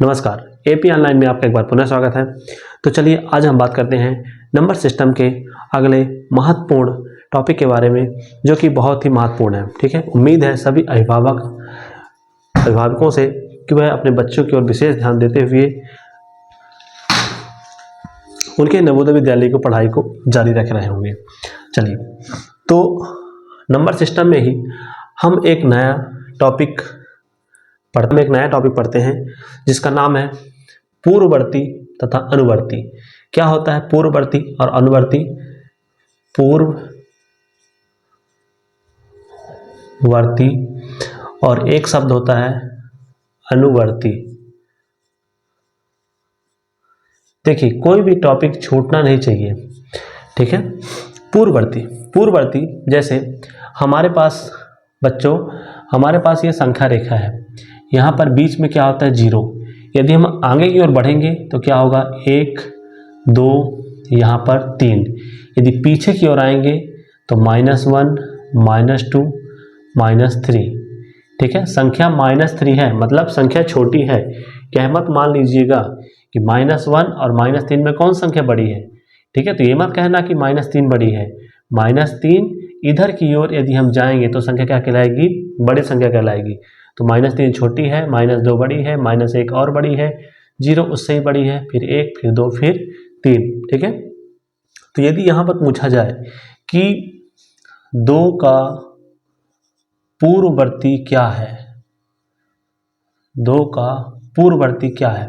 नमस्कार, AP online में आपका एक बार पुनः स्वागत है। तो चलिए आज हम बात करते हैं नंबर सिस्टम के अगले महत्वपूर्ण टॉपिक के बारे में, जो कि बहुत ही महत्वपूर्ण है। ठीक है, उम्मीद है सभी अभिभावकों से कि वह अपने बच्चों की ओर विशेष ध्यान देते हुए उनके नवोदय विद्यालय को पढ़ाई को जारी रख रहे होंगे। चलिए, तो नंबर सिस्टम में ही हम एक नया टॉपिक पढ़ते हैं जिसका नाम है पूर्ववर्ती तथा अनुवर्ती। क्या होता है पूर्ववर्ती और अनुवर्ती? पूर्ववर्ती और एक शब्द होता है अनुवर्ती। देखिए, कोई भी टॉपिक छूटना नहीं चाहिए। ठीक है, पूर्ववर्ती जैसे हमारे पास ये संख्या रेखा है। यहाँ पर बीच में क्या होता है? 0। यदि हम आगे की ओर बढ़ेंगे तो क्या होगा? 1, 2, यहाँ पर 3। यदि पीछे की ओर आएंगे तो -1, -2, -3। ठीक है, संख्या -3 है, मतलब संख्या छोटी है। क्या मत मान लीजिएगा कि -1 और -3 में कौन संख्या बड़ी है। ठीक है, तो ये मत कहना कि -3 बड़ी है। -3 इधर की ओर यदि हम जाएंगे तो संख्या क्या कहलाएगी? बड़ी संख्या कहलाएगी। तो -3 छोटी है, -2 बड़ी है, -1 और बड़ी है, 0 उससे ही बड़ी है, फिर 1, फिर 2, फिर 3। ठीक है, तो यदि यहाँ पर पूछा जाए कि 2 का पूर्ववर्ती क्या है, 2 का पूर्ववर्ती क्या है?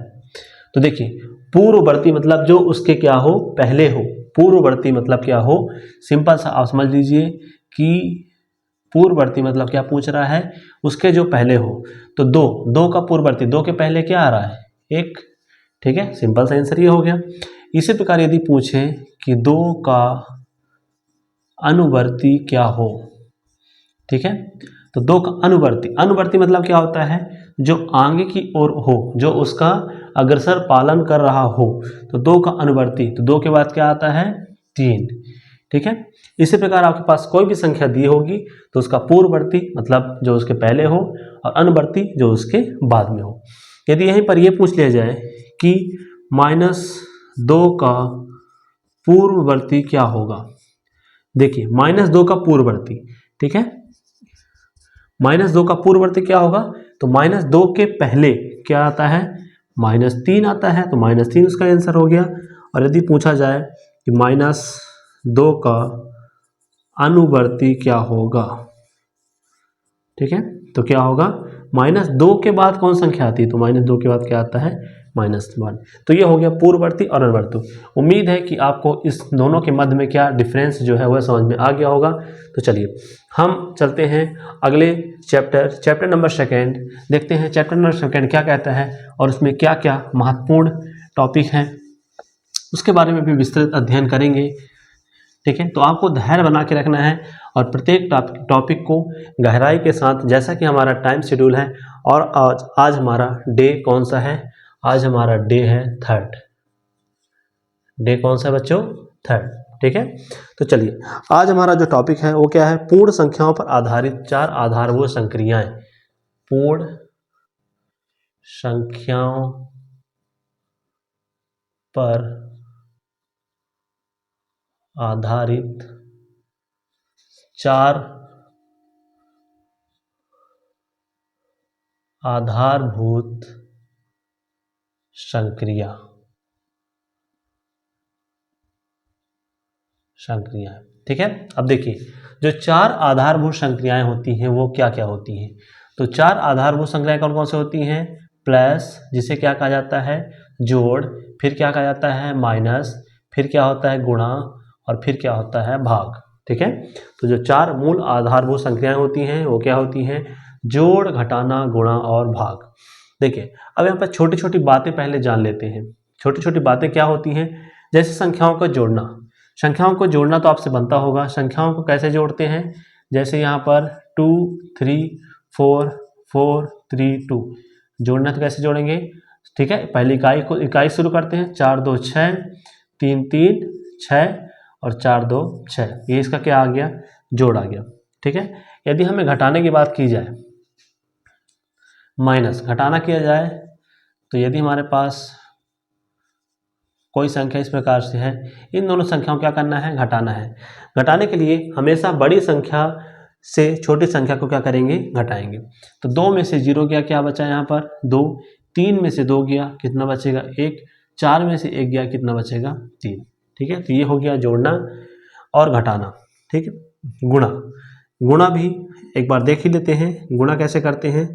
तो देखिए, पूर्ववर्ती मतलब जो उसके क्या हो? पहले हो। पूर्ववर्ती मतलब क्या हो? सिंपल सा आप समझ लीजिए कि पूर्ववर्ती मतलब क्या पूछ रहा है? उसके जो पहले हो। तो 2 का पूर्ववर्ती, 2 के पहले क्या आ रहा है? 1। ठीक है, सिंपल सा आंसर ये हो गया। इसी प्रकार यदि पूछे कि 2 का अनुवर्ती क्या हो, ठीक है, तो 2 का अनुवर्ती मतलब क्या होता है? जो आगे की ओर हो, जो उसका अग्रसर पालन कर रहा हो। तो 2 का अनुवर्ती, तो 2 के बाद क्या आता है? 3। ठीक है, इसी प्रकार आपके पास कोई भी संख्या दी होगी तो उसका पूर्ववर्ती मतलब जो उसके पहले हो, और अनुवर्ती जो उसके बाद में हो। यदि यहीं पर यह पूछ लिया जाए कि -2 का पूर्ववर्ती क्या होगा, देखिए -2 का पूर्ववर्ती, ठीक है, -2 का पूर्ववर्ती क्या होगा? तो -2 के पहले क्या आता है? -3 आता है, तो -3 उसका आंसर हो गया। और यदि पूछा जाए कि -2 का अनुवर्ती क्या होगा, ठीक है, तो क्या होगा? -2 के बाद कौन संख्या आती है? तो -2 के बाद क्या आता है? -1। तो ये हो गया पूर्ववर्ती और अनुवर्ती। उम्मीद है कि आपको इस दोनों के मध्य में क्या डिफरेंस जो है वह समझ में आ गया होगा। तो चलिए हम चलते हैं अगले चैप्टर नंबर 2। देखते हैं चैप्टर नंबर 2 क्या कहता है और उसमें क्या क्या महत्वपूर्ण टॉपिक हैं, उसके बारे में भी विस्तृत अध्ययन करेंगे। ठीक है, तो आपको धैर्य बना के रखना है और प्रत्येक टॉपिक को गहराई के साथ, जैसा कि हमारा टाइम शेड्यूल है। और आज हमारा डे कौन सा है? आज हमारा डे है 3rd। डे कौन सा है बच्चों? 3rd। ठीक है, तो चलिए आज हमारा जो टॉपिक है वो क्या है? पूर्ण संख्याओं पर आधारित 4 आधारभूत संक्रियाएं। पूर्ण संख्याओं पर आधारित 4 आधारभूत संक्रिया। ठीक है, अब देखिए जो 4 आधारभूत संक्रियाएं होती हैं वो क्या क्या होती हैं? तो 4 आधारभूत संक्रियाएं कौन कौन से होती हैं? प्लस, जिसे क्या कहा जाता है? जोड़। फिर क्या कहा जाता है? माइनस। फिर क्या होता है? गुणा। और फिर क्या होता है? भाग। ठीक है, तो जो 4 मूल आधारभूत संक्रियाएं होती हैं वो क्या होती हैं? जोड़, घटाना, गुणा और भाग। देखिए, अब यहाँ पर छोटी छोटी बातें पहले जान लेते हैं। छोटी छोटी बातें क्या होती हैं? जैसे संख्याओं को जोड़ना। संख्याओं को जोड़ना तो आपसे बनता होगा। संख्याओं को कैसे जोड़ते हैं? जैसे यहाँ पर 2, 3, 4, 4, 3, 2 जोड़ना, तो कैसे जोड़ेंगे? ठीक है, पहली इकाई शुरू करते हैं। 4, 2, 6, 3, 3, 6 और 4, 2, 6। ये इसका क्या आ गया? जोड़ आ गया। ठीक है, यदि हमें घटाने की बात की जाए, माइनस घटाना किया जाए तो यदि हमारे पास कोई संख्या इस प्रकार से है, इन दोनों संख्याओं को क्या करना है, घटाना है। घटाने के लिए हमेशा बड़ी संख्या से छोटी संख्या को क्या करेंगे, घटाएंगे। तो 2 में से 0 गया, क्या बचा यहाँ पर 2, 3 में से 2 गया, कितना बचेगा 1, 4 में से 1 गया, कितना बचेगा 3। ठीक है, तो ये हो गया जोड़ना और घटाना। ठीक है, गुणा, गुणा भी एक बार देख ही लेते हैं, गुणा कैसे करते हैं।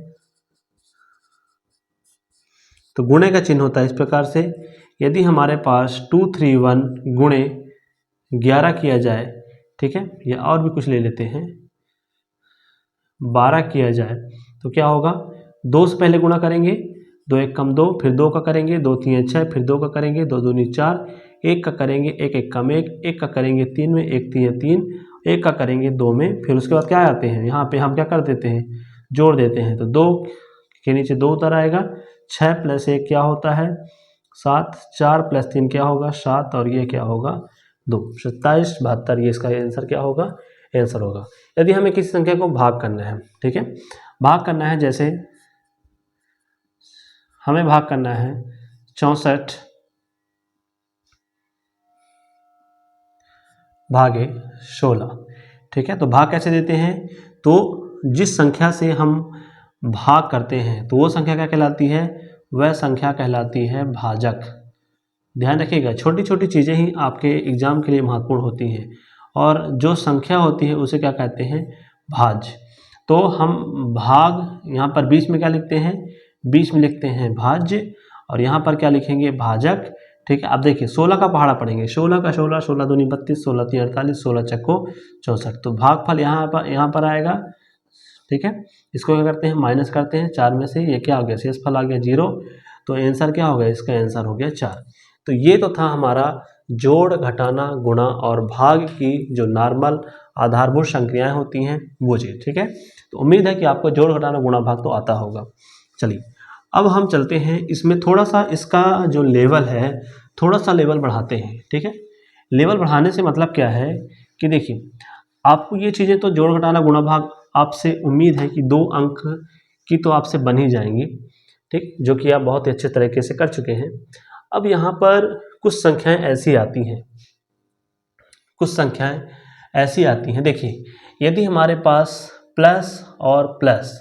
तो गुणे का चिन्ह होता है इस प्रकार से, यदि हमारे पास 231 गुणे 11 किया जाए, ठीक है, या और भी कुछ ले लेते हैं, 12 किया जाए, तो क्या होगा, 2 से पहले गुणा करेंगे, 2 1 कम 2, फिर 2 का करेंगे, 2 3 6, फिर 2 का करेंगे, 2 2 4, 1 का करेंगे, 1 1 कम 1, 1 का करेंगे 3 में, 1 3 3, 1 का करेंगे 2 में, फिर उसके बाद क्या आते हैं, यहाँ पे हम क्या कर देते हैं, जोड़ देते हैं। तो 2 के नीचे 2 उतर आएगा, 6 + 1 क्या होता है 7, 4 + 3 क्या होगा 7, और ये क्या होगा 2, 27 72, ये इसका आंसर क्या होगा, आंसर होगा। यदि हमें किसी संख्या को भाग करना है, ठीक है, भाग करना है, जैसे हमें भाग करना है 64 भागे 16, ठीक है, तो भाग कैसे देते हैं, तो जिस संख्या से हम भाग करते हैं तो वो संख्या क्या कहलाती है, वह संख्या कहलाती है भाजक। ध्यान रखिएगा, छोटी छोटी चीज़ें ही आपके एग्जाम के लिए महत्वपूर्ण होती हैं, और जो संख्या होती है उसे क्या कहते हैं, भाज्य। तो हम भाग यहाँ पर बीच में क्या लिखते हैं, बीच में लिखते हैं भाज्य, और यहाँ पर क्या लिखेंगे, भाजक। ठीक है, अब देखिए 16 का पहाड़ा पढ़ेंगे, 16 का 16, 16 दूनी 32, 16 तीन 48, 16 चक्को 64, तो भागफल यहाँ पर आएगा। ठीक है, इसको क्या करते हैं, माइनस करते हैं, 4 में से ये क्या हो गया, शेषफल आ गया 0, तो आंसर क्या हो गया, इसका आंसर हो गया 4। तो ये तो था हमारा जोड़, घटाना, गुणा और भाग की जो नॉर्मल आधारभूत संक्रियाएं होती हैं वो चीज़। ठीक है, तो उम्मीद है कि आपको जोड़, घटाना, गुणा, भाग तो आता होगा। चलिए अब हम चलते हैं, इसमें थोड़ा सा इसका जो लेवल है, थोड़ा सा लेवल बढ़ाते हैं। ठीक है, लेवल बढ़ाने से मतलब क्या है कि देखिए, आपको ये चीज़ें तो जोड़, घटाना, गुणा, भाग आपसे उम्मीद है कि 2 अंक की तो आपसे बन ही जाएंगी, ठीक, जो कि आप बहुत ही अच्छे तरीके से कर चुके हैं। अब यहाँ पर कुछ संख्याएं ऐसी आती हैं, कुछ संख्याएं ऐसी आती हैं, देखिए यदि हमारे पास प्लस और प्लस,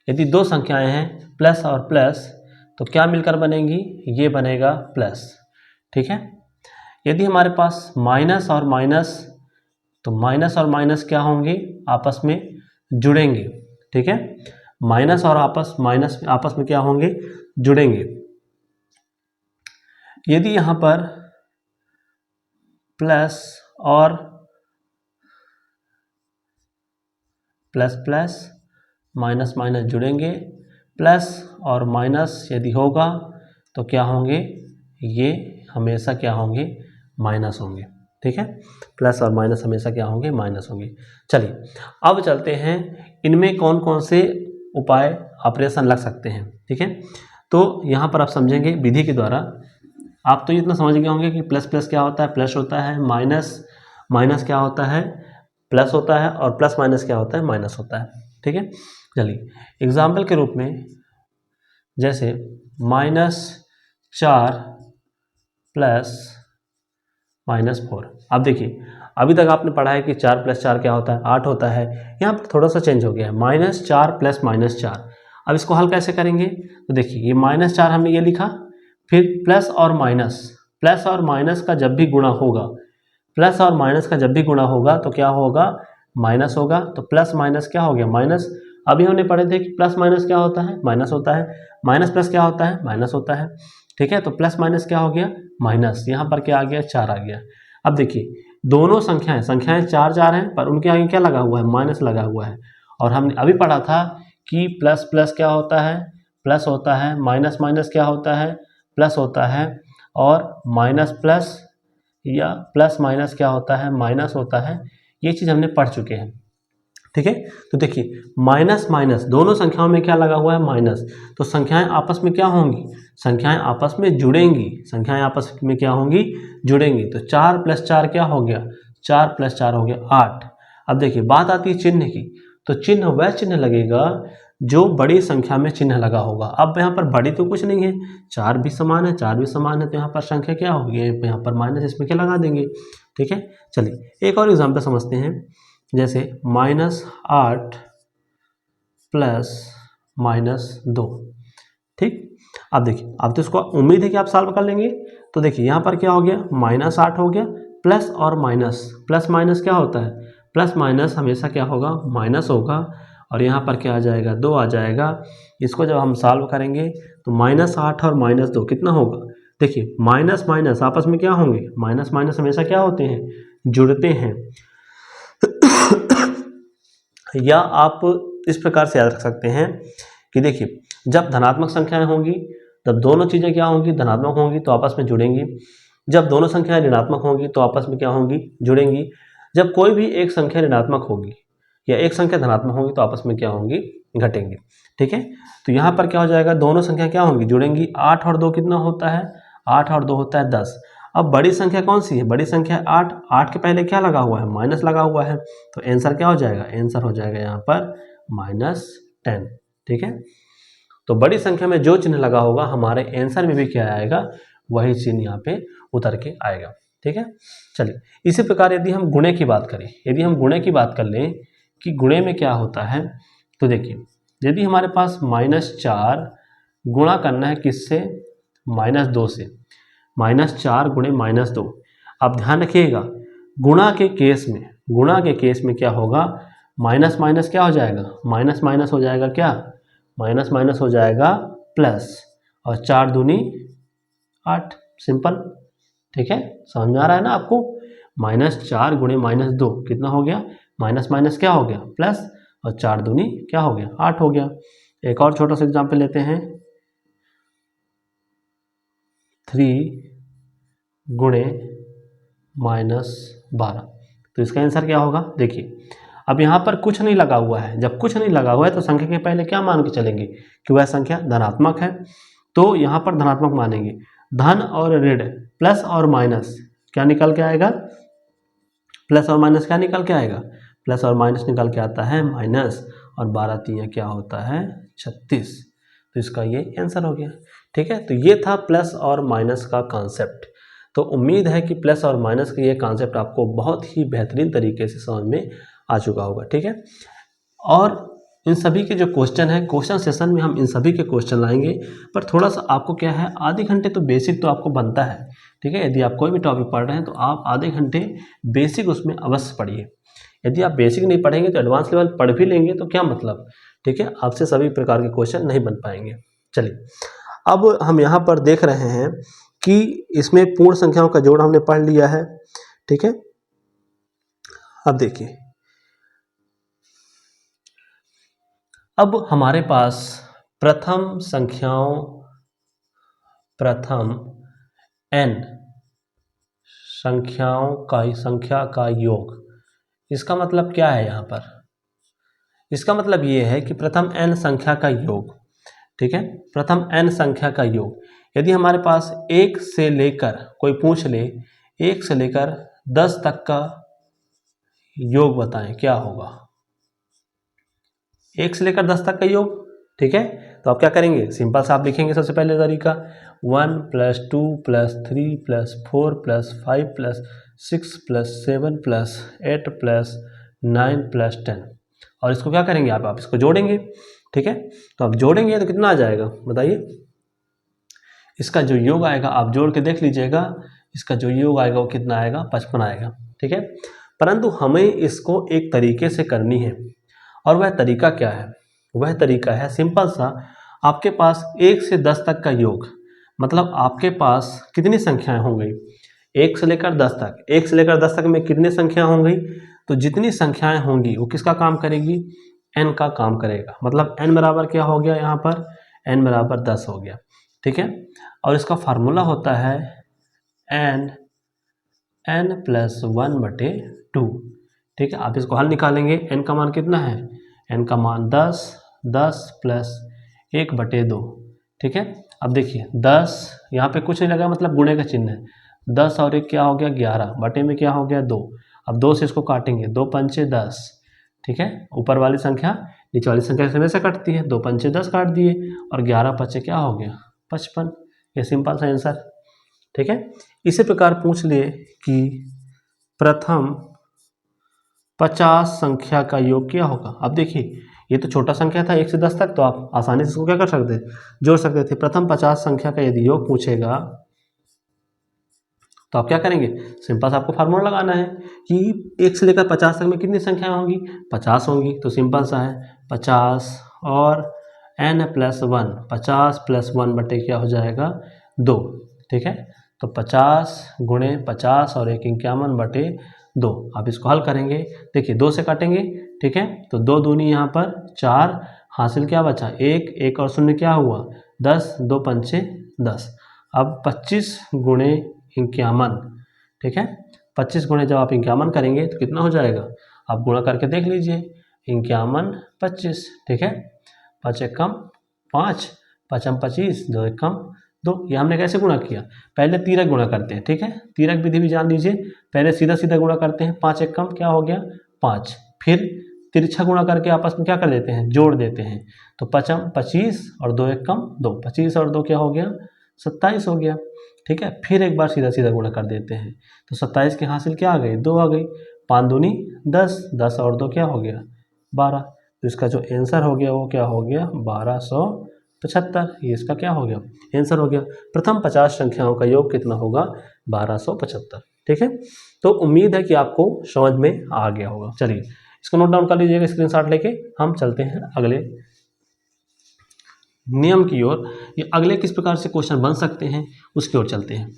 यदि 2 संख्याएं हैं प्लस और प्लस, तो क्या मिलकर बनेंगी, ये बनेगा प्लस। ठीक है, यदि हमारे पास माइनस और माइनस, तो माइनस और माइनस क्या होंगे, आपस में जुड़ेंगे। ठीक है, माइनस और माइनस आपस में क्या होंगे, जुड़ेंगे। यदि यहाँ पर प्लस और प्लस प्लस, माइनस माइनस जुड़ेंगे, प्लस और माइनस यदि होगा तो क्या होंगे, ये हमेशा क्या होंगे, माइनस होंगे। ठीक है, प्लस और माइनस हमेशा क्या होंगे, माइनस होंगे। चलिए अब चलते हैं, इनमें कौन कौन से उपाय, ऑपरेशन लग सकते हैं। ठीक है, तो यहाँ पर आप समझेंगे विधि के द्वारा। आप तो इतना समझ गए होंगे कि प्लस प्लस क्या होता है, प्लस होता है, माइनस माइनस क्या होता है, प्लस होता है, और प्लस माइनस क्या होता है, माइनस होता है। ठीक है, चलिए एग्जाम्पल के रूप में, जैसे -4 प्लस -4। अब देखिए, अभी तक आपने पढ़ा है कि 4 + 4 क्या होता है, 8 होता है। यहाँ पर थोड़ा सा चेंज हो गया है, -4 प्लस -4। अब इसको हल कैसे करेंगे, तो देखिए ये -4 हमने ये लिखा, फिर प्लस और माइनस का जब भी गुणा होगा, प्लस और माइनस का जब भी गुणा होगा तो क्या होगा, माइनस होगा। तो प्लस माइनस क्या हो गया, माइनस। अभी हमने पढ़े थे कि प्लस माइनस क्या होता है, माइनस होता है, माइनस प्लस क्या होता है, माइनस होता है। ठीक है, तो प्लस माइनस क्या हो गया, माइनस। यहाँ पर क्या आ गया, 4 आ गया। अब देखिए दोनों संख्याएं 4 4 हैं, पर उनके आगे क्या लगा हुआ है, माइनस लगा हुआ है। और हमने अभी पढ़ा था कि प्लस प्लस क्या होता है, प्लस होता है, माइनस माइनस क्या होता है, प्लस होता है, और माइनस प्लस या प्लस माइनस क्या होता है, माइनस होता है। ये चीज़ हमने पढ़ चुके हैं। ठीक है, तो देखिए माइनस माइनस दोनों संख्याओं में क्या लगा हुआ है, माइनस। तो संख्याएं आपस में क्या होंगी, संख्याएं आपस में जुड़ेंगी, संख्याएं आपस में क्या होंगी, जुड़ेंगी। तो 4 + 4 क्या हो गया, 4 + 4 हो गया 8। अब देखिए बात आती है चिन्ह की, तो चिन्ह वह चिन्ह लगेगा जो बड़ी संख्या में चिन्ह लगा होगा। अब यहाँ पर बड़ी तो कुछ नहीं है, 4 भी समान है, 4 भी समान है, तो यहाँ पर संख्या क्या होगी, यहाँ पर माइनस, इसमें क्या लगा देंगे। ठीक है, चलिए एक और एग्जाम्पल समझते हैं, जैसे -8 प्लस -2। ठीक, अब देखिए, अब तो इसको उम्मीद है कि आप सॉल्व कर लेंगे। तो देखिए यहाँ पर क्या हो गया, -8 हो गया, प्लस और माइनस, प्लस माइनस क्या होता है, प्लस माइनस हमेशा क्या होगा, माइनस होगा, और यहाँ पर क्या आ जाएगा, 2 आ जाएगा। इसको जब हम सॉल्व करेंगे तो -8 और -2 कितना होगा, देखिए माइनस माइनस आपस में क्या होंगे, माइनस माइनस हमेशा क्या होते हैं, जुड़ते हैं। या आप इस प्रकार से याद रख सकते हैं कि देखिए, जब धनात्मक संख्याएं होंगी तब दोनों चीज़ें क्या होंगी, धनात्मक होंगी तो आपस में जुड़ेंगी। जब दोनों संख्याएं ऋणात्मक होंगी तो आपस में क्या होंगी, जुड़ेंगी। जब कोई भी एक संख्या ऋणात्मक होगी या एक संख्या धनात्मक होगी तो आपस में क्या होंगी, घटेंगी। ठीक है, तो यहाँ पर क्या हो जाएगा, दोनों संख्या क्या होंगी, जुड़ेंगी। 8 और 2 कितना होता है, 8 और 2 होता है 10। अब बड़ी संख्या कौन सी है, बड़ी संख्या 8, 8 के पहले क्या लगा हुआ है, माइनस लगा हुआ है, तो आंसर क्या हो जाएगा, आंसर हो जाएगा यहाँ पर -10। ठीक है, तो बड़ी संख्या में जो चिन्ह लगा होगा हमारे आंसर में भी क्या आएगा, वही चिन्ह यहाँ पे उतर के आएगा। ठीक है, चलिए इसी प्रकार यदि हम गुणे की बात करें, यदि हम गुणे की बात कर लें कि गुणे में क्या होता है, तो देखिए यदि हमारे पास -4 गुणा करना है किससे, -2 से, -4 गुणे -2। आप ध्यान रखिएगा, गुणा के केस में क्या होगा, माइनस माइनस क्या हो जाएगा, माइनस माइनस हो जाएगा क्या, माइनस माइनस हो जाएगा प्लस, और 4 दूनी 8, सिंपल। ठीक है, समझ में आ रहा है ना आपको, -4 गुणे -2 कितना हो गया, माइनस माइनस क्या हो गया, प्लस, और 4 दूनी क्या हो गया, 8 हो गया। एक और छोटा सा एग्जाम्पल लेते हैं, 3 गुणे -12, तो इसका आंसर क्या होगा, देखिए अब यहाँ पर कुछ नहीं लगा हुआ है, जब कुछ नहीं लगा हुआ है तो संख्या के पहले क्या मान के चलेंगे कि वह संख्या धनात्मक है, तो यहाँ पर धनात्मक मानेंगे। धन और ऋण, प्लस और माइनस क्या निकल के आएगा, प्लस और माइनस क्या निकल के आएगा, प्लस और माइनस निकल के आता है माइनस, और 12 3 क्या होता है, 36, तो इसका ये आंसर हो गया। ठीक है, तो ये था प्लस और माइनस का कॉन्सेप्ट। तो उम्मीद है कि प्लस और माइनस का ये कॉन्सेप्ट आपको बहुत ही बेहतरीन तरीके से समझ में आ चुका होगा। ठीक है, और इन सभी के जो क्वेश्चन हैं, क्वेश्चन सेशन में हम इन सभी के क्वेश्चन लाएंगे, पर थोड़ा सा आपको क्या है, आधे घंटे तो बेसिक तो आपको बनता है। ठीक है, यदि आप कोई भी टॉपिक पढ़ रहे हैं तो आप आधे घंटे बेसिक उसमें अवश्य पढ़िए। यदि आप बेसिक नहीं पढ़ेंगे तो एडवांस लेवल पढ़ भी लेंगे तो क्या मतलब। ठीक है, आपसे सभी प्रकार के क्वेश्चन नहीं बन पाएंगे। चलिए, अब हम यहाँ पर देख रहे हैं कि इसमें पूर्ण संख्याओं का जोड़ हमने पढ़ लिया है। ठीक है, अब देखिए, अब हमारे पास प्रथम n संख्या का योग, इसका मतलब क्या है यहाँ पर, इसका मतलब ये है कि प्रथम n संख्या का योग। ठीक है, प्रथम n संख्या का योग, यदि हमारे पास 1 से लेकर, कोई पूछ ले 1 से लेकर 10 तक का योग बताएं क्या होगा, 1 से लेकर 10 तक का योग। ठीक है, तो आप क्या करेंगे, सिंपल सा आप लिखेंगे सबसे पहले तरीका, 1 + 2 + 3 + 4 + 5 + 6 + 7 + 8 + 9 + 10, और इसको क्या करेंगे आप इसको जोड़ेंगे। ठीक है, तो आप जोड़ेंगे तो कितना आ जाएगा बताइए, इसका जो योग आएगा आप जोड़ के देख लीजिएगा, इसका जो योग आएगा वो कितना आएगा, 55 आएगा। ठीक है, परंतु हमें इसको एक तरीके से करनी है, और वह तरीका क्या है, वह तरीका है सिंपल सा, आपके पास 1 से 10 तक का योग, मतलब आपके पास कितनी संख्याएं होंगी, 1 से लेकर 10 तक, 1 से लेकर 10 तक में कितनी संख्या होंगी, तो जितनी संख्याएं होंगी वो किसका काम करेगी, n का काम करेगा। मतलब n बराबर क्या हो गया, यहाँ पर n बराबर 10 हो गया। ठीक है, और इसका फार्मूला होता है n + 1/2। ठीक है, आप इसको हल निकालेंगे, n का मान कितना है, n का मान 10 + 1/2। ठीक है, अब देखिए 10 यहाँ पे कुछ नहीं लगा, मतलब गुणे का चिन्ह है, 10 और 1 क्या हो गया, 11, बटे में क्या हो गया, 2। अब 2 से इसको काटेंगे, 2 × 5 = 10। ठीक है, ऊपर वाली संख्या नीचे वाली संख्या से से कटती है, 2 पंचे 10 काट दिए और 11 पचे क्या हो गया 55। ये सिंपल सा आंसर, ठीक है। इसी प्रकार पूछ लिए कि प्रथम 50 संख्या का योग क्या होगा। अब देखिए ये तो छोटा संख्या था 1 से 10 तक, तो आप आसानी से इसको क्या कर सकते थे, जोड़ सकते थे। प्रथम 50 संख्या का यदि योग पूछेगा तो आप क्या करेंगे, सिंपल सा आपको फार्मूला लगाना है कि 1 से लेकर 50 तक में कितनी संख्याएं होंगी, 50 होंगी। तो सिंपल सा है 50 और n+1, 50 + 1 बटे क्या हो जाएगा 2, ठीक है। तो 50 गुणे 50 और 1 51 बटे 2। आप इसको हल करेंगे, देखिए 2 से काटेंगे, ठीक है। तो 2 दूनी यहाँ पर 4, हासिल क्या बचा 1, 1 और 0 क्या हुआ 10, 2 पंचे 10। अब 25 गुणे 51, ठीक है। 25 गुणे जब आप 51 करेंगे तो कितना हो जाएगा, आप गुणा करके देख लीजिए 51 25, ठीक है। 5 एक कम 5, 5 25, 2 एक कम 2। ये हमने कैसे गुणा किया, पहले तीरक गुणा करते हैं, ठीक है। तीरक विधि भी जान लीजिए, पहले सीधा सीधा गुणा करते हैं, 5 एक कम क्या हो गया 5, फिर तिरछा गुणा करके आपस में क्या कर देते हैं, जोड़ देते हैं। तो 5 25 और 2 एक कम 2, 25 और 2 क्या हो गया 27 हो गया, ठीक है। फिर एक बार सीधा सीधा गुणा कर देते हैं, तो 27 के हासिल क्या आ गई 2 आ गई, 5 दूनी 10, 10 और 2 क्या हो गया 12। तो इसका जो आंसर हो गया वो क्या हो गया 1275। ये इसका क्या हो गया आंसर हो गया। प्रथम 50 संख्याओं का योग कितना होगा 1275, ठीक है। तो उम्मीद है कि आपको समझ में आ गया होगा। चलिए इसको नोट डाउन कर लीजिएगा स्क्रीनशॉट लेके, हम चलते हैं अगले नियम की ओर। ये अगले किस प्रकार से क्वेश्चन बन सकते हैं उसकी ओर चलते हैं।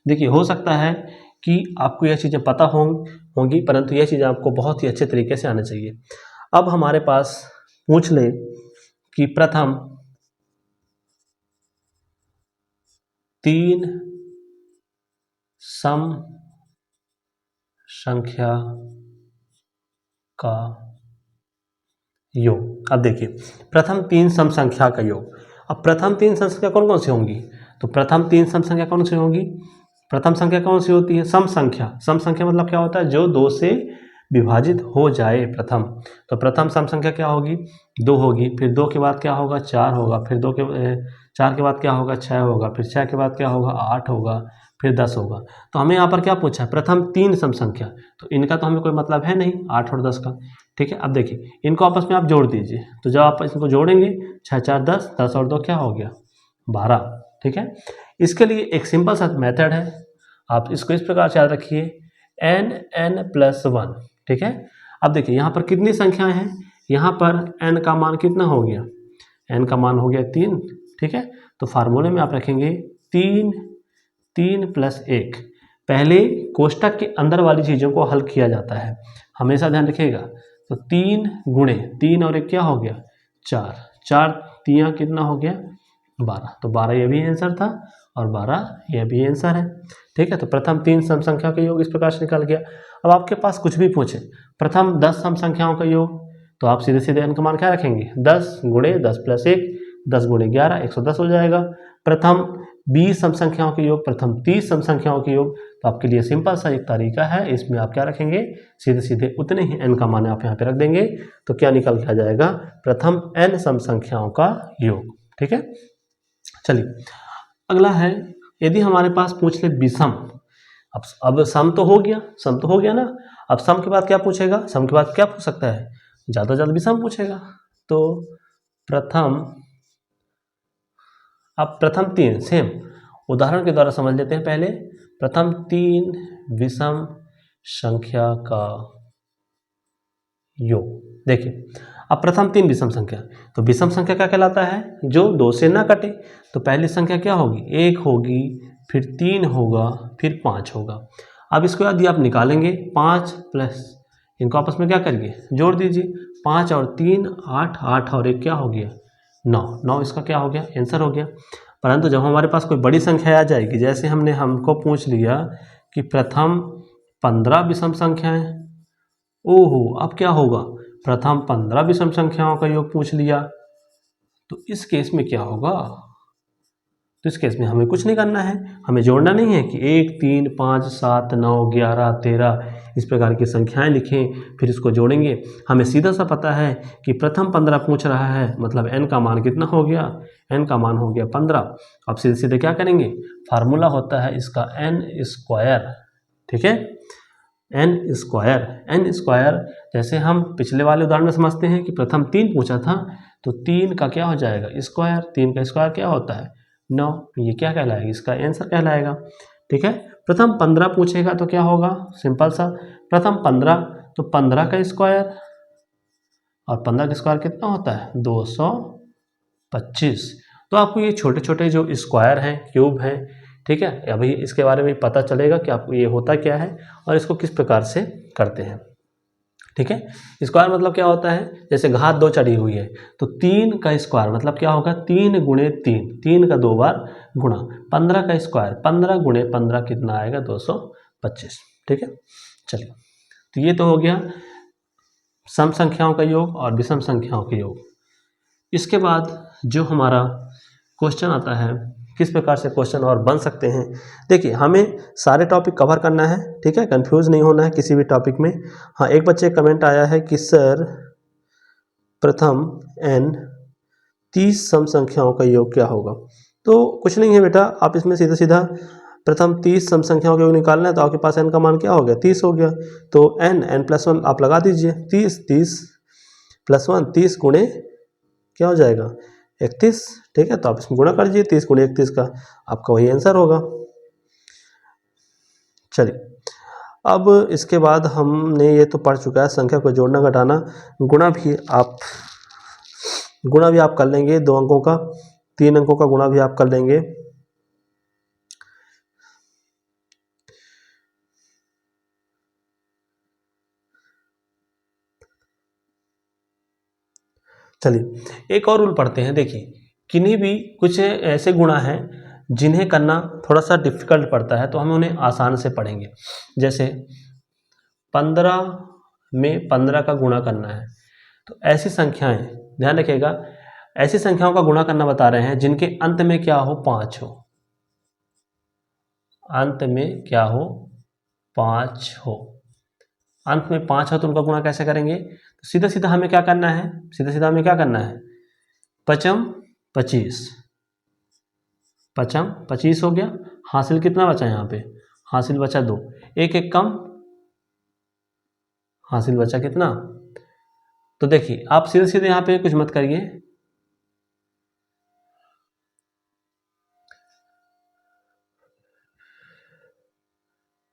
देखिए हो सकता है कि आपको यह चीज़ें पता होंगी, परंतु यह चीज़ें आपको बहुत ही अच्छे तरीके से आना चाहिए। अब हमारे पास पूछ ले कि प्रथम 3 सम संख्या का योग। अब देखिए प्रथम 3 सम संख्या का योग। अब प्रथम 3 सम संख्या कौन कौन सी होंगी, तो प्रथम 3 सम संख्या कौन सी होंगी, प्रथम संख्या कौन सी होती है सम संख्या। सम संख्या मतलब क्या होता है, जो 2 से विभाजित हो जाए प्रथम। तो प्रथम सम संख्या क्या होगी 2 होगी, फिर 2 के बाद क्या होगा 4 होगा, फिर 4 के बाद क्या होगा 6 होगा, फिर 6 के बाद क्या होगा 8 होगा, फिर 10 होगा। तो हमें यहाँ पर क्या पूछा है प्रथम 3 सम संख्या, तो इनका तो हमें कोई मतलब है नहीं 8 और 10 का, ठीक है। अब देखिए इनको आपस में आप जोड़ दीजिए, तो जब आप इनको जोड़ेंगे 6 4 10, 10 और 2 क्या हो गया 12, ठीक है। इसके लिए एक सिंपल सा मेथड है, आप इसको इस प्रकार से याद रखिए n+1, ठीक है। अब देखिए यहाँ पर कितनी संख्याएं हैं, यहाँ पर n का मान कितना हो गया, n का मान हो गया 3, ठीक है। तो फार्मूले में आप रखेंगे 3 3 + 1। पहले कोष्टक के अंदर वाली चीज़ों को हल किया जाता है, हमेशा ध्यान रखिएगा। तो 3 गुणे 3 और 1 क्या हो गया 4, 4 3 कितना हो गया 12। तो 12 ये भी आंसर था और 12 यह भी आंसर है, ठीक है। तो प्रथम 3 सम संख्या का योग इस प्रकार से निकल गया। अब आपके पास कुछ भी पूछे प्रथम 10 सम संख्याओं का योग, तो आप सीधे सीधे n का मान क्या रखेंगे 10 गुणे 10 + 1, 10 गुणे 11 110 हो जाएगा। प्रथम 20 सम संख्याओं के योग, प्रथम 30 सम संख्याओं के योग, तो आपके लिए सिंपल सा एक तरीका है, इसमें आप क्या रखेंगे सीधे सीधे उतने ही n का मान आप यहाँ पे रख देंगे, तो क्या निकल के आ जाएगा प्रथम n सम संख्याओं का योग, ठीक है। चलिए अगला है, यदि हमारे पास पूछ ले विषम। अब सम तो हो गया, सम तो हो गया ना, अब सम के बाद क्या पूछेगा, सम के बाद क्या पूछ सकता है, ज़्यादा से ज़्यादा विषम पूछेगा। तो प्रथम, अब प्रथम 3 सेम उदाहरण के द्वारा समझ लेते हैं पहले। प्रथम 3 विषम संख्या का योग। देखिए अब प्रथम 3 विषम संख्या, तो विषम संख्या क्या कहलाता है, जो 2 से ना कटे। तो पहली संख्या क्या होगी 1 होगी, फिर 3 होगा, फिर 5 होगा। अब इसको यदि आप निकालेंगे 5 प्लस, इनको आपस में क्या करिए जोड़ दीजिए, 5 और 3 8, 8 और 1 क्या हो गया 9, 9 इसका क्या हो गया आंसर हो गया। परंतु जब हमारे पास कोई बड़ी संख्या आ जाएगी, जैसे हमको पूछ लिया कि प्रथम 15 विषम संख्याएं, ओहो अब क्या होगा, प्रथम 15 विषम संख्याओं का योग पूछ लिया, तो इस केस में क्या होगा, तो इस केस में हमें कुछ नहीं करना है, हमें जोड़ना नहीं है कि 1 3 5 7 9 11 13 इस प्रकार की संख्याएं लिखें, फिर इसको जोड़ेंगे। हमें सीधा सा पता है कि प्रथम 15 पूछ रहा है, मतलब n का मान कितना हो गया, n का मान हो गया 15। अब सीधे सीधे क्या करेंगे, फार्मूला होता है इसका n स्क्वायर, ठीक है, n स्क्वायर। जैसे हम पिछले वाले उदाहरण में समझते हैं कि प्रथम 3 पूछा था, तो 3 का क्या हो जाएगा स्क्वायर, 3 का स्क्वायर क्या होता है 9, ये क्या कहलाएगा, इसका आंसर कहलाएगा, ठीक है। प्रथम 15 पूछेगा तो क्या होगा, सिंपल सा, प्रथम 15 तो 15 का स्क्वायर, और 15 का स्क्वायर कितना होता है 225। तो आपको ये छोटे छोटे जो स्क्वायर हैं, क्यूब हैं, ठीक है, अभी इसके बारे में पता चलेगा कि आपको ये होता क्या है और इसको किस प्रकार से करते हैं, ठीक है। स्क्वायर मतलब क्या होता है, जैसे घात 2 चढ़ी हुई है तो 3 का स्क्वायर मतलब क्या होगा 3 गुणे 3, 3 का 2 बार गुणा, 15 का स्क्वायर 15 गुणे 15 कितना आएगा 225, ठीक है। चलिए, तो ये तो हो गया सम संख्याओं का योग और विषम संख्याओं का योग। इसके बाद जो हमारा क्वेश्चन आता है, किस प्रकार से क्वेश्चन और बन सकते हैं, देखिए हमें सारे टॉपिक कवर करना है, ठीक है, कंफ्यूज नहीं होना है किसी भी टॉपिक में। हाँ, एक बच्चे का कमेंट आया है कि सर प्रथम n 30 सम संख्याओं का योग क्या होगा। तो कुछ नहीं है बेटा, आप इसमें सीधा सीधा प्रथम 30 सम संख्याओं का योग निकालना है, तो आपके पास n का मान क्या हो गया 30 हो गया, तो n+1 आप लगा दीजिए, 30 + 1 30 गुणे क्या हो जाएगा 31, ठीक है, तो आप इसमें गुणा कर दीजिए 30 गुणे 31 का, आपका वही आंसर होगा। चलिए, अब इसके बाद हमने ये तो पढ़ चुका है संख्या को जोड़ना घटाना, गुणा भी आप कर लेंगे, 2 अंकों का 3 अंकों का गुणा भी आप कर लेंगे। चलिए, एक और रूल पढ़ते हैं। देखिए, किन्हीं भी कुछ ऐसे गुणा हैं जिन्हें करना थोड़ा सा डिफिकल्ट पड़ता है, तो हम उन्हें आसान से पढ़ेंगे। जैसे 15 में 15 का गुणा करना है, तो ऐसी संख्याएं, ध्यान रखिएगा, ऐसी संख्याओं का गुणा करना बता रहे हैं जिनके अंत में क्या हो 5 हो, अंत में क्या हो 5 हो, अंत में 5 हो तो उनका गुणा कैसे करेंगे, तो सीधा सीधा हमें क्या करना है, सीधा सीधा हमें क्या करना है, पचम 25, पचम 25 हो गया, हासिल कितना बचा यहाँ पे, हासिल बचा 2, एक एक कम, हासिल बचा कितना। तो देखिए, आप सीधे सीधे यहाँ पे कुछ मत करिए,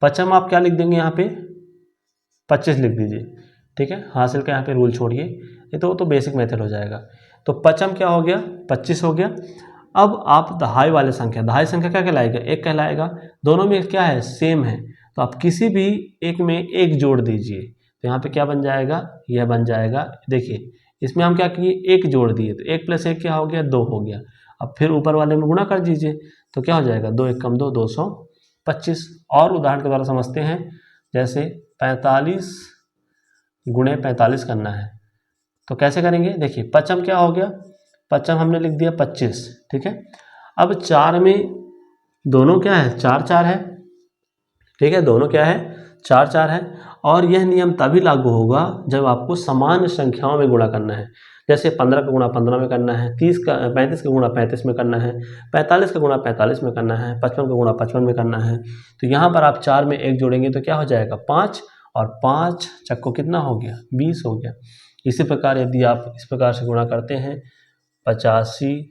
पचम आप क्या लिख देंगे यहाँ पे 25 लिख दीजिए, ठीक है, हासिल का यहाँ पे रूल छोड़िए, ये तो बेसिक मेथड हो जाएगा। तो पचम क्या हो गया 25 हो गया। अब आप दहाई वाले संख्या, दहाई संख्या क्या कहलाएगा 1 कहलाएगा, दोनों में क्या है सेम है, तो आप किसी भी एक में 1 जोड़ दीजिए, तो यहाँ पे क्या बन जाएगा, यह बन जाएगा, देखिए इसमें हम क्या किए 1 जोड़ दिए, तो 1 + 1 क्या हो गया 2 हो गया। अब फिर ऊपर वाले में गुणा कर दीजिए, तो क्या हो जाएगा 2 1 कम 2 225। और उदाहरण के द्वारा समझते हैं, जैसे 45 गुणे 45 करना है, तो कैसे करेंगे, देखिए पचम क्या हो गया, पचम हमने लिख दिया 25, ठीक है। अब 4 में दोनों क्या है 4 4 है, ठीक है, दोनों क्या है 4 4 है, और यह नियम तभी लागू होगा जब आपको समान संख्याओं में गुणा करना है। जैसे 15 का गुणा 15 में करना है, 35 का गुणा 35 में करना है, 45 का गुणा 45 में करना है, 55 का गुणा 55 में करना है। तो यहाँ पर आप 4 में 1 जोड़ेंगे तो क्या हो जाएगा 5, और 5 चक्को कितना हो गया 20 हो गया। इसी प्रकार यदि आप इस प्रकार से गुणा करते हैं 85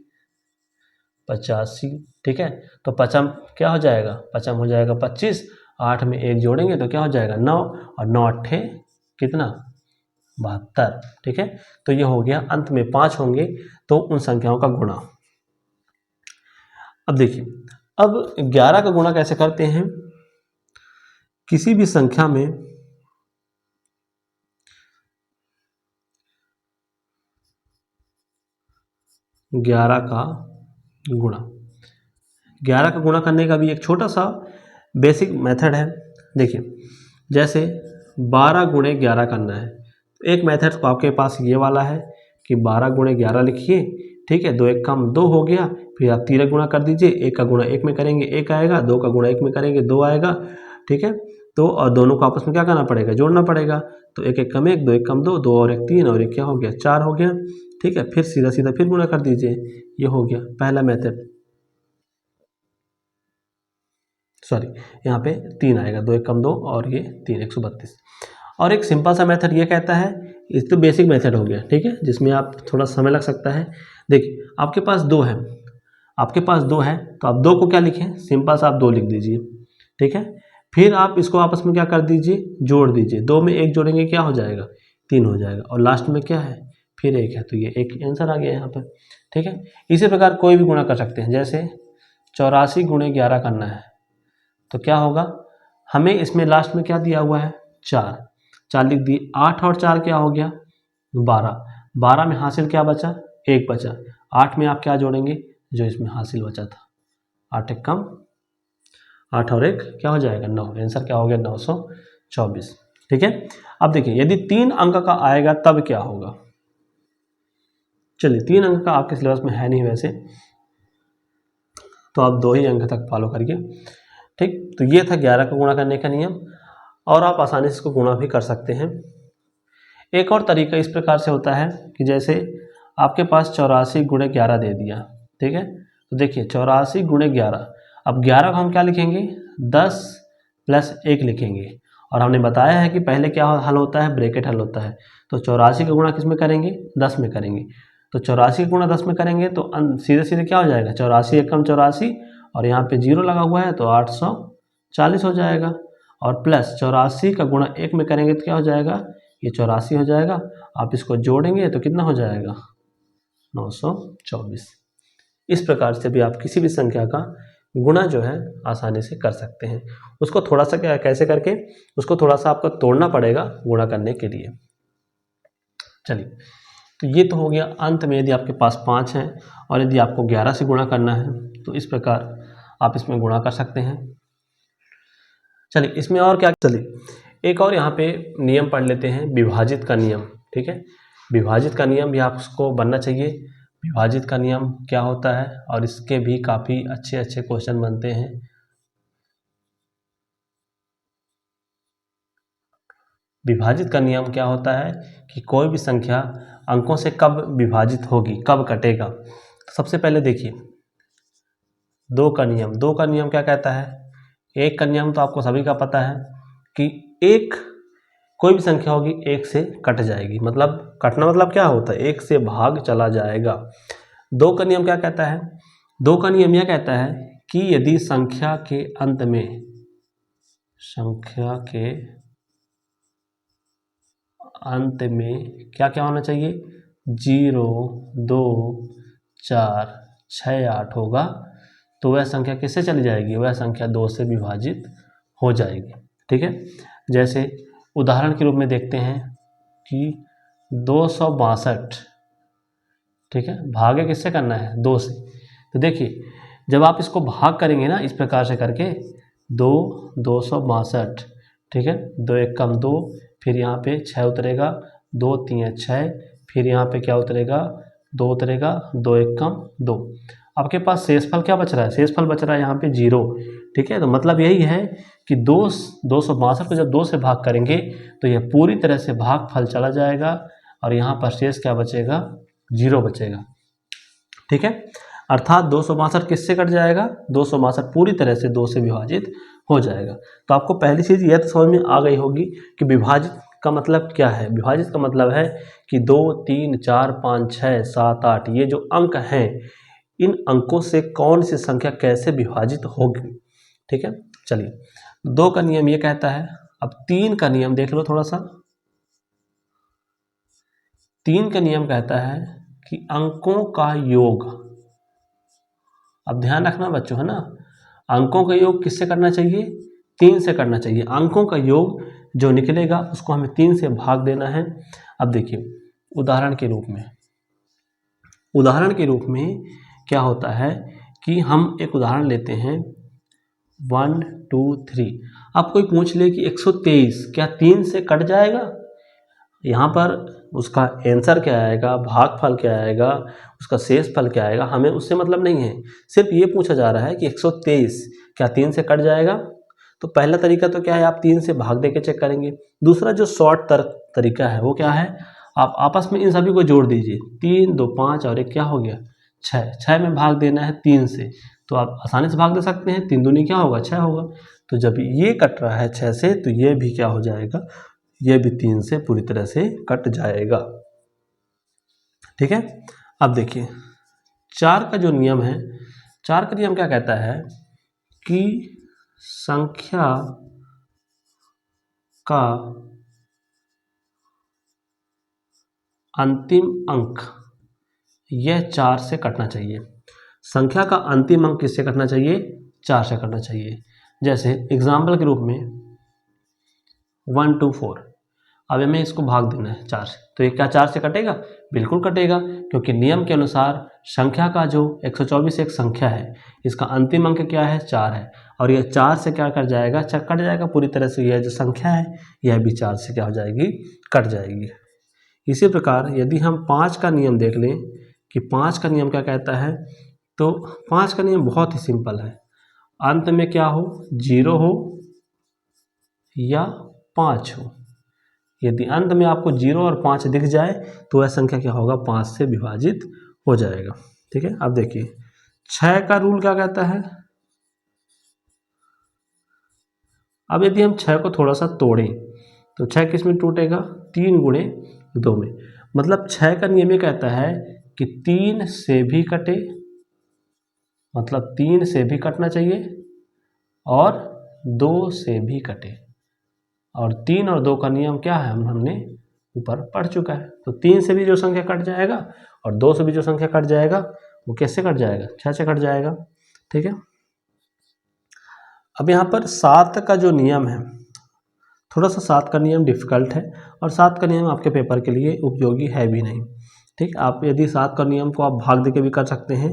85, ठीक है, तो पचम क्या हो जाएगा, पचम हो जाएगा 25, 8 में 1 जोड़ेंगे तो क्या हो जाएगा 9, और 9 अट्ठे कितना 72, ठीक है। तो ये हो गया, अंत में 5 होंगे तो उन संख्याओं का गुणा। अब देखिए, अब 11 का गुणा कैसे करते हैं, किसी भी संख्या में 11 का गुणा, 11 का गुणा करने का भी एक छोटा सा बेसिक मेथड है। देखिए, जैसे 12 गुणे 11 करना है, एक मेथड तो आपके पास ये वाला है कि 12 गुणे 11 लिखिए, ठीक है, 2 1 कम 2 हो गया, फिर आप 3 गुणा कर दीजिए, 1 का गुणा 1 में करेंगे 1 आएगा, 2 का गुणा 1 में करेंगे 2 आएगा, ठीक है, तो और दोनों को आपस में क्या करना पड़ेगा, जोड़ना पड़ेगा। तो एक एक कम एक, दो एक कम दो, दो और एक तीन, और एक क्या हो गया, 4 हो गया। ठीक है, फिर सीधा सीधा फिर गुणा कर दीजिए, ये हो गया पहला मेथड। सॉरी, यहाँ पे 3 आएगा, दो एक कम दो और ये 3, 132। और एक सिंपल सा मेथड ये कहता है, इस तो बेसिक मेथड हो गया, ठीक है, जिसमें आप थोड़ा समय लग सकता है। देखिए आपके पास 2 है, आपके पास 2 है, तो आप 2 को क्या लिखें, सिंपल सा आप 2 लिख दीजिए। ठीक है, फिर आप इसको आपस में क्या कर दीजिए, जोड़ दीजिए। 2 में 1 जोड़ेंगे क्या हो जाएगा, 3 हो जाएगा, और लास्ट में क्या है, फिर 1 है, तो ये एक आंसर आ गया यहाँ पर। ठीक है, इसी प्रकार कोई भी गुणा कर सकते हैं। जैसे 84 गुणे 11 करना है, तो क्या होगा, हमें इसमें लास्ट में क्या दिया हुआ है, 4, 4 लिख दिए। 8 और 4 क्या हो गया, 12, 12 में हासिल क्या बचा, 1 बचा। 8 में आप क्या जोड़ेंगे, जो इसमें हासिल बचा था, 8 एक कम 8 और 1 क्या हो जाएगा, 9। आंसर क्या हो गया, 924। ठीक है, अब देखिए यदि 3 अंक का आएगा तब क्या होगा। चलिए 3 अंक का आपके सिलेबस में है नहीं वैसे, तो आप 2 ही अंक तक फॉलो करिए। ठीक, तो ये था 11 का गुणा करने का नियम, और आप आसानी से इसको गुणा भी कर सकते हैं। एक और तरीका इस प्रकार से होता है कि जैसे आपके पास 84 गुणे 11 दे दिया। ठीक है, तो देखिए 84 गुणे 11, अब 11 को हम क्या लिखेंगे, 10 प्लस 1 लिखेंगे, और हमने बताया है कि पहले क्या हल होता है, ब्रैकेट हल होता है। तो 84 का गुणा किस में करेंगे, 10 में करेंगे। तो 84 का गुणा 10 में करेंगे तो सीधे सीधे क्या हो जाएगा, 84 एकम 84, और यहाँ पे 0 लगा हुआ है तो 840 हो जाएगा। और प्लस 84 का गुणा 1 में करेंगे तो क्या हो जाएगा, ये 84 हो जाएगा। आप इसको जोड़ेंगे तो कितना हो जाएगा, 924। इस प्रकार से भी आप किसी भी संख्या का गुणा जो है आसानी से कर सकते हैं। उसको थोड़ा सा क्या कैसे करके, उसको थोड़ा सा आपको तोड़ना पड़ेगा गुणा करने के लिए। चलिए, तो ये तो हो गया। अंत में यदि आपके पास 5 हैं और यदि आपको 11 से गुणा करना है तो इस प्रकार आप इसमें गुणा कर सकते हैं। चलिए इसमें और क्या, चलिए एक और यहाँ पे नियम पढ़ लेते हैं, विभाजित का नियम। ठीक है, विभाजित का नियम भी आपको बनना चाहिए। विभाजित का नियम क्या होता है, और इसके भी काफ़ी अच्छे अच्छे क्वेश्चन बनते हैं। विभाजित का नियम क्या होता है कि कोई भी संख्या अंकों से कब विभाजित होगी, कब कटेगा। तो सबसे पहले देखिए 2 का नियम। 2 का नियम क्या कहता है, 1 का नियम तो आपको सभी का पता है कि एक कोई भी संख्या होगी 1 से कट जाएगी, मतलब कटना मतलब क्या होता है, 1 से भाग चला जाएगा। 2 का नियम क्या कहता है, 2 का नियम यह कहता है कि यदि संख्या के अंत में क्या क्या होना चाहिए, 0, 2, 4, 6, 8 होगा, तो वह संख्या किससे चली जाएगी, वह संख्या 2 से विभाजित हो जाएगी। ठीक है, जैसे उदाहरण के रूप में देखते हैं कि 262, ठीक है, भागे किससे करना है, 2 से। तो देखिए जब आप इसको भाग करेंगे ना इस प्रकार से करके, 262, ठीक है, 2 एक कम 2, फिर यहाँ पे 6 उतरेगा, 2 3 6, फिर यहाँ पे क्या उतरेगा, 2 उतरेगा, 2 एक कम 2। आपके पास शेषफल क्या बच रहा है, शेषफल बच रहा है यहाँ पे 0। ठीक है, तो मतलब यही है कि 262 को जब 2 से भाग करेंगे तो यह पूरी तरह से भागफल चला जाएगा, और यहाँ पर शेष क्या बचेगा, 0 बचेगा। ठीक है, अर्थात 262 किससे कट जाएगा, 262 पूरी तरह से 2 से विभाजित हो जाएगा। तो आपको पहली चीज़ यह तो समझ में आ गई होगी कि विभाजित का मतलब क्या है। विभाजित का मतलब है कि 2, 3, 4, 5, 6, 7, 8 ये जो अंक हैं, इन अंकों से कौन सी संख्या कैसे विभाजित होगी। ठीक है, चलिए 2 का नियम ये कहता है। अब 3 का नियम देख लो थोड़ा सा। 3 का नियम कहता है कि अंकों का योग, अब ध्यान रखना बच्चों, है ना, अंकों का योग किससे करना चाहिए, 3 से करना चाहिए। अंकों का योग जो निकलेगा उसको हमें 3 से भाग देना है। अब देखिए उदाहरण के रूप में क्या होता है कि हम एक उदाहरण लेते हैं 1 2 3। अब कोई पूछ ले कि 123 क्या 3 से कट जाएगा, यहाँ पर उसका आंसर क्या आएगा, भागफल क्या आएगा, उसका शेषफल क्या आएगा, हमें उससे मतलब नहीं है। सिर्फ ये पूछा जा रहा है कि 123 क्या 3 से कट जाएगा। तो पहला तरीका तो क्या है, आप 3 से भाग दे के चेक करेंगे। दूसरा जो शॉर्ट तरीका है वो क्या है, आप आपस में इन सभी को जोड़ दीजिए। 3 2 5 और 1 क्या हो गया 6, 6 में भाग देना है 3 से, तो आप आसानी से भाग दे सकते हैं। 3 दूनी क्या होगा 6 होगा। तो जब ये कट रहा है 6 से, तो ये भी क्या हो जाएगा, ये भी 3 से पूरी तरह से कट जाएगा। ठीक है, अब देखिए 4 का जो नियम है, 4 का नियम क्या कहता है कि संख्या का अंतिम अंक यह 4 से कटना चाहिए। संख्या का अंतिम अंक किससे कटना चाहिए, 4 से कटना चाहिए। जैसे एग्जाम्पल के रूप में 1 2 4, अब हमें इसको भाग देना है 4 से, तो ये क्या 4 से कटेगा, बिल्कुल कटेगा, क्योंकि नियम के अनुसार संख्या का जो 124 एक संख्या है, इसका अंतिम अंक क्या है 4 है, और यह 4 से क्या कट जाएगा, कट जाएगा पूरी तरह से। यह जो संख्या है यह भी 4 से क्या हो जाएगी, कट जाएगी। इसी प्रकार यदि हम 5 का नियम देख लें कि 5 का नियम क्या कहता है, तो 5 का नियम बहुत ही सिंपल है, अंत में क्या हो, 0 हो या 5 हो। यदि अंत में आपको 0 और 5 दिख जाए तो वह संख्या क्या होगा, 5 से विभाजित हो जाएगा। ठीक है, अब देखिए 6 का रूल क्या कहता है। अब यदि हम 6 को थोड़ा सा तोड़ें तो 6 किस में टूटेगा, 3 गुणे 2 में। मतलब 6 का नियम ये कहता है कि 3 से भी कटे, मतलब 3 से भी कटना चाहिए और 2 से भी कटे। और 3 और 2 का नियम क्या है, हमने ऊपर पढ़ चुका है। तो 3 से भी जो संख्या कट जाएगा और 2 से भी जो संख्या कट जाएगा वो कैसे कट जाएगा, 6 से कट जाएगा। ठीक है, अब यहाँ पर 7 का जो नियम है, थोड़ा सा 7 का नियम डिफिकल्ट है और 7 का नियम आपके पेपर के लिए उपयोगी है भी नहीं। ठीक, आप यदि 7 का नियम को आप भाग दे के भी कर सकते हैं।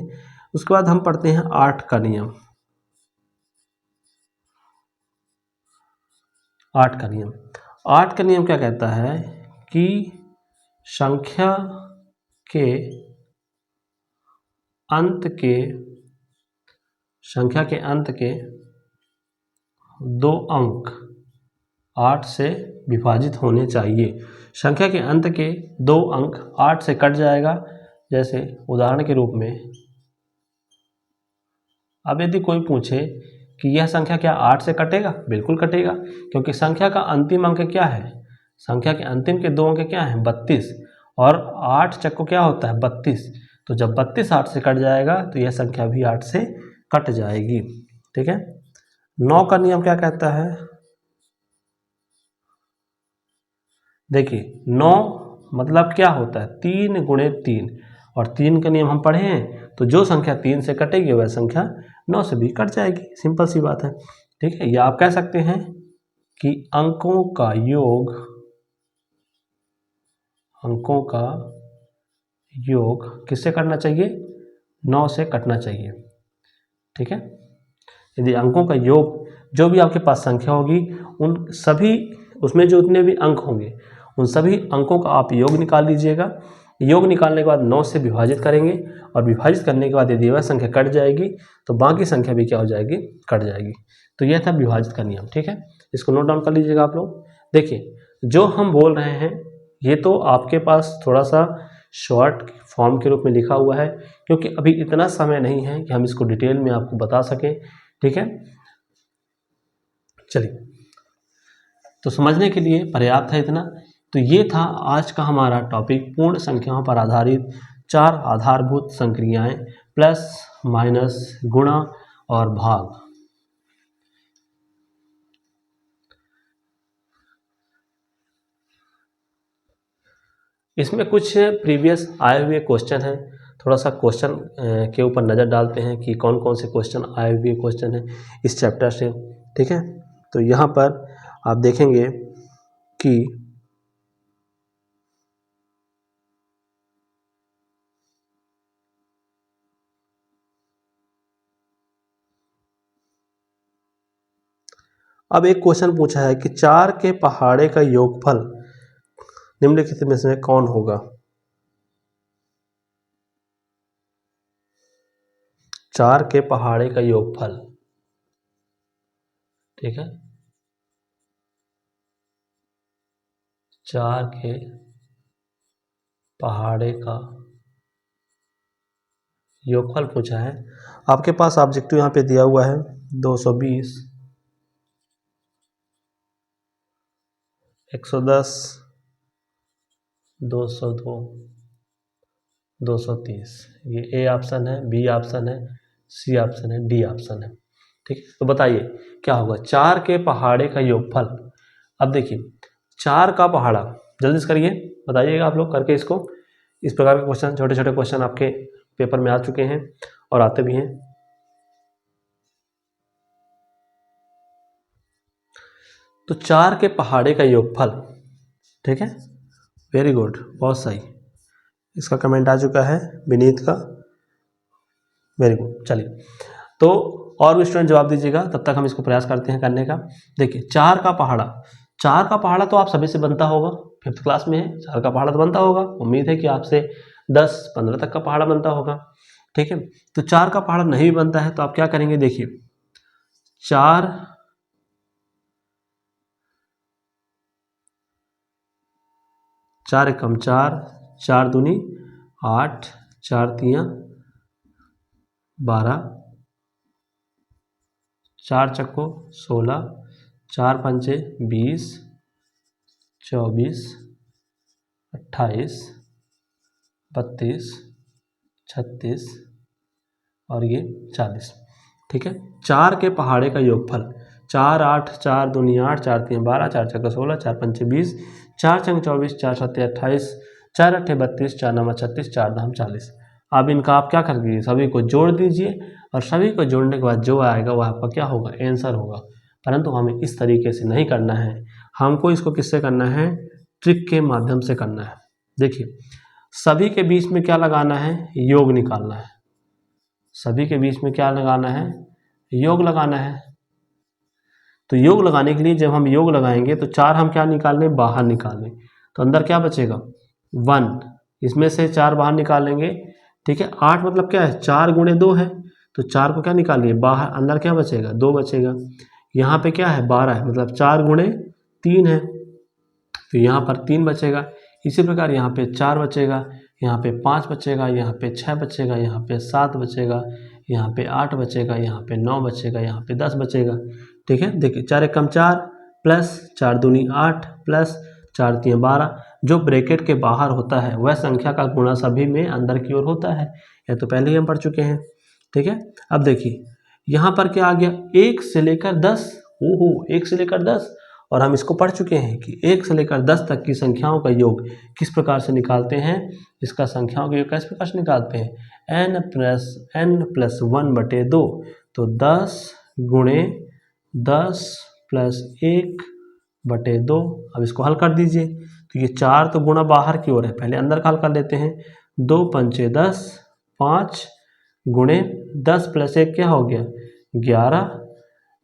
उसके बाद हम पढ़ते हैं 8 का नियम। 8 का नियम, 8 का नियम क्या कहता है कि संख्या के अंत के, संख्या के अंत के 2 अंक 8 से विभाजित होने चाहिए। संख्या के अंत के 2 अंक 8 से कट जाएगा। जैसे उदाहरण के रूप में, अब यदि कोई पूछे कि यह संख्या क्या 8 से कटेगा, बिल्कुल कटेगा, क्योंकि संख्या का अंतिम अंक क्या है, संख्या के अंतिम के 2 अंक क्या हैं 32, और 8 चक्को क्या होता है 32। तो जब 32 8 से कट जाएगा तो यह संख्या भी 8 से कट जाएगी। ठीक है, 9 का नियम क्या कहता है, देखिए 9 मतलब क्या होता है 3 गुणे 3, और 3 का नियम हम पढ़े हैं, तो जो संख्या 3 से कटेगी वह संख्या 9 से भी कट जाएगी, सिंपल सी बात है। ठीक है, या आप कह सकते हैं कि अंकों का योग, अंकों का योग किससे करना चाहिए, 9 से कटना चाहिए। ठीक है, यदि अंकों का योग, जो भी आपके पास संख्या होगी उन सभी, उसमें जो उतने भी अंक होंगे उन सभी अंकों का आप योग निकाल लीजिएगा। योग निकालने के बाद 9 से विभाजित करेंगे, और विभाजित करने के बाद यदि वह संख्या कट जाएगी तो बाकी संख्या भी क्या हो जाएगी, कट जाएगी। तो यह था विभाजित का नियम। ठीक है, इसको नोट डाउन कर लीजिएगा आप लोग। देखिए जो हम बोल रहे हैं ये तो आपके पास थोड़ा सा शॉर्ट फॉर्म के रूप में लिखा हुआ है, क्योंकि अभी इतना समय नहीं है कि हम इसको डिटेल में आपको बता सकें। ठीक है, चलिए, तो समझने के लिए पर्याप्त है इतना। तो ये था आज का हमारा टॉपिक, पूर्ण संख्याओं पर आधारित 4 आधारभूत संक्रियाएं, प्लस माइनस, गुणा और भाग। इसमें कुछ प्रीवियस आए हुए क्वेश्चन हैं, थोड़ा सा क्वेश्चन के ऊपर नज़र डालते हैं कि कौन कौन से क्वेश्चन आए हुए क्वेश्चन हैं इस चैप्टर से। ठीक है, तो यहाँ पर आप देखेंगे कि अब एक क्वेश्चन पूछा है कि 4 के पहाड़े का योगफल निम्नलिखित में से कौन होगा। 4 के पहाड़े का योगफल, ठीक है, 4 के पहाड़े का योगफल पूछा है। आपके पास ऑब्जेक्टिव यहाँ पे दिया हुआ है 220, 110, 202, 230। ये ए ऑप्शन है, बी ऑप्शन है, सी ऑप्शन है, डी ऑप्शन है। ठीक है, तो बताइए क्या होगा 4 के पहाड़े का योगफल। अब देखिए 4 का पहाड़ा, जल्दी से करिए, बताइएगा आप लोग करके इसको। इस प्रकार के क्वेश्चन, छोटे छोटे क्वेश्चन आपके पेपर में आ चुके हैं और आते भी हैं। तो 4 के पहाड़े का योगफल, ठीक है, वेरी गुड, बहुत सही। इसका कमेंट आ चुका है विनीत का, वेरी गुड। चलिए, तो और भी स्टूडेंट जवाब दीजिएगा, तब तक हम इसको प्रयास करते हैं करने का। देखिए 4 का पहाड़ा, 4 का पहाड़ा तो आप सभी से बनता होगा, 5th क्लास में है, 4 का पहाड़ा तो बनता होगा। उम्मीद है कि आपसे 10-15 तक का पहाड़ा बनता होगा। ठीक है, तो 4 का पहाड़ा नहीं बनता है तो आप क्या करेंगे, देखिए 4 एकम 4, 4 दूनी 8, 4 तियां 12, 4 चक्को 16, 4 पंचे 20, 24, 28, 32, 36 और ये 40। ठीक है, 4 के पहाड़े का योगफल 4 8, 4 दूनी 8, 4 तियां 12, 4 चक्का 16, 4 पंचे 20, 4 छंग 24, 4 सत्ते 28, 4 अट्ठे 32, 4 नवा 36, 4 दाम 40। अब इनका आप क्या कर दीजिए, सभी को जोड़ दीजिए और सभी को जोड़ने के बाद जो आएगा वह आपका क्या होगा, आंसर होगा। परंतु हमें इस तरीके से नहीं करना है, हमको इसको किससे करना है, ट्रिक के माध्यम से करना है। देखिए सभी के बीच में क्या लगाना है, योग निकालना है। सभी के बीच में क्या लगाना है, योग लगाना है। तो योग लगाने के लिए जब हम योग लगाएंगे तो 4 हम क्या निकाल लें, बाहर निकाल लें, तो अंदर क्या बचेगा 1, इसमें से 4 बाहर निकालेंगे। ठीक है, 8 मतलब क्या है, 4 गुणे 2 है, तो 4 को क्या निकालिए बाहर, अंदर क्या बचेगा 2 बचेगा। यहाँ पे क्या है 12 है, मतलब 4 गुणे 3 है, तो यहाँ पर 3 बचेगा। इसी प्रकार यहाँ पे 4 बचेगा, यहाँ पे 5 बचेगा, यहाँ पे 6 बचेगा, यहाँ पे 7 बचेगा, यहाँ पे 8 बचेगा, यहाँ पे 9 बचेगा, यहाँ पे 10 बचेगा। ठीक है, देखिए 4 एकम 4 प्लस 4 दूनी 8 प्लस 4 तियां 12, जो ब्रैकेट के बाहर होता है वह संख्या का गुणा सभी में अंदर की ओर होता है, यह तो पहले ही हम पढ़ चुके हैं। ठीक है, अब देखिए यहाँ पर क्या आ गया, 1 से लेकर 10, ओहो 1 से लेकर 10, और हम इसको पढ़ चुके हैं कि 1 से लेकर 10 तक की संख्याओं का योग किस प्रकार से निकालते हैं, इसका संख्याओं का योग किस प्रकार से निकालते हैं, n+n+1/2, तो 10 गुणे 10 प्लस 1/2। अब इसको हल कर दीजिए, तो ये 4 तो गुणा बाहर की ओर है, पहले अंदर का हल कर लेते हैं। 2 पंचे 10, 5 गुणे 10 प्लस 1 क्या हो गया 11,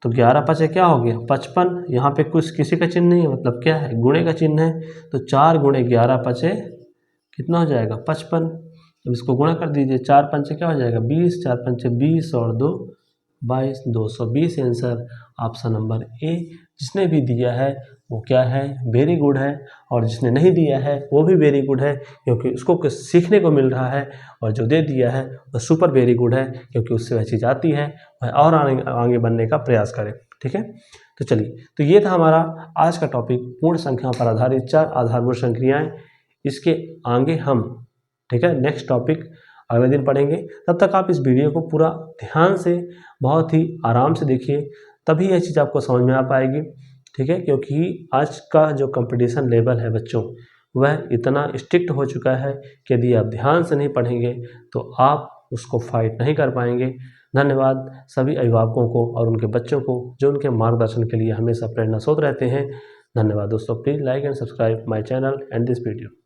तो 11 पचे क्या हो गया 55। यहाँ पे कुछ किसी का चिन्ह नहीं है, मतलब क्या है, गुणे का चिन्ह है, तो 4 गुणे 11 पचे कितना हो जाएगा 55। अब इसको गुणा कर दीजिए, 4 पंचे क्या हो जाएगा 20, 4 पंचे 20 और 2 22, 220 आंसर ऑप्शन नंबर ए। जिसने भी दिया है वो क्या है, वेरी गुड है, और जिसने नहीं दिया है वो भी वेरी गुड है, क्योंकि उसको कुछ सीखने को मिल रहा है, और जो दे दिया है वो सुपर वेरी गुड है, क्योंकि उससे वह चीज़ आती है, वह और आगे बढ़ने का प्रयास करे। ठीक है, तो चलिए, तो ये था हमारा आज का टॉपिक, पूर्ण संख्याओं पर आधारित 4 आधारभूत संक्रियाएँ। इसके आगे हम, ठीक है, नेक्स्ट टॉपिक अगले दिन पढ़ेंगे। तब तक आप इस वीडियो को पूरा ध्यान से, बहुत ही आराम से देखिए, तभी यह चीज़ आपको समझ में आ पाएगी। ठीक है, क्योंकि आज का जो कंपटीशन लेवल है बच्चों, वह इतना स्ट्रिक्ट हो चुका है कि यदि आप ध्यान से नहीं पढ़ेंगे तो आप उसको फाइट नहीं कर पाएंगे। धन्यवाद सभी अभिभावकों को और उनके बच्चों को जो उनके मार्गदर्शन के लिए हमेशा प्रेरणा स्रोत रहते हैं। धन्यवाद दोस्तों, please like and subscribe my channel and this video.